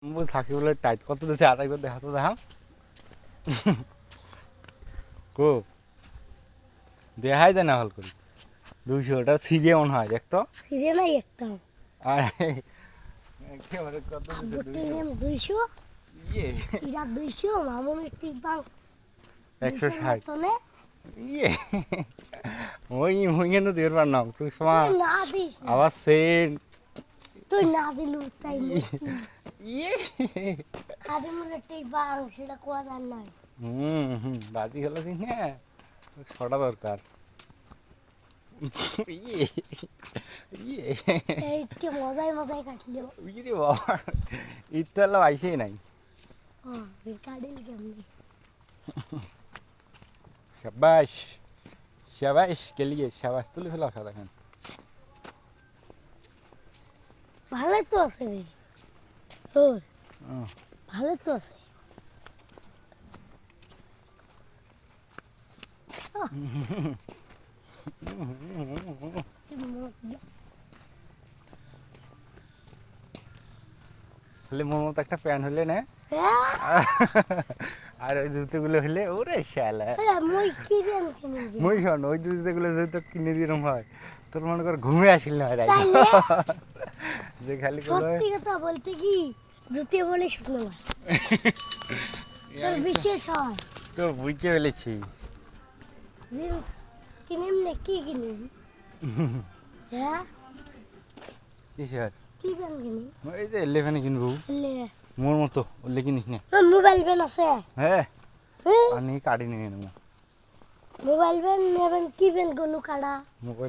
সাকিবুলের tight কত দিয়েছে আদায় করে দেখা তো দেখা কো দেখাই যায় না হল করে 200 ওটা সিরিয়ে মনে হয় দেখতো সিরিয়ে নাই একটাও আর একেবারে কত দিয়েছে 200 ইয়ে ইরা 200 মামুনের টিপাং 160 ইয়ে ওই কিন্তু দিবার পার না তুই সময় না দিস না আবার সেন্ট তুই না দিলু তাই ইয়ে খাদিমুলের টিপাং সেটা কোয়া জান না বাজি হলো কি হ্যাঁ ছটা দরকার ইয়ে ইয়ে এই কি মজাই মজাই কাটলো ইরে বাবা ইটটা হলো আইসেই নাই ও কাটিল কেমনে শাবাশ শাবাশ গেলিয়ে শাবাশ তুলে ফেলা সাদা খান ভালোই তো আছে রে ও ভালো তো আছে হলে মোর মতো একটা প্যান হলে না আর ওই জুতোগুলো হলে ওরে শালা মই কি দেন কিনে মই শোন ওই জুতোগুলো যদি তো কিনে দিলাম হয় তোর মনে কর ঘুমে আসিল না রাই যে খালি গুলো সত্যি কথা বলতে কি জুতে বলে শুনো তোর বিশেষ হয় তো বুঝতে ফেলেছি জিন্স কিনেম না কি কিনেম হ্যাঁ কি স্যার কি প্যান কিনি ওই যে 11 কিনবো লে মোর মতো ওলে কিনিস না মোবাইল প্যান আছে হ্যাঁ হ্যাঁ আমি কাটি নিয়ে নেব মোবাইল প্যান নেবেন কি প্যান গুলো কাটা মোবাইল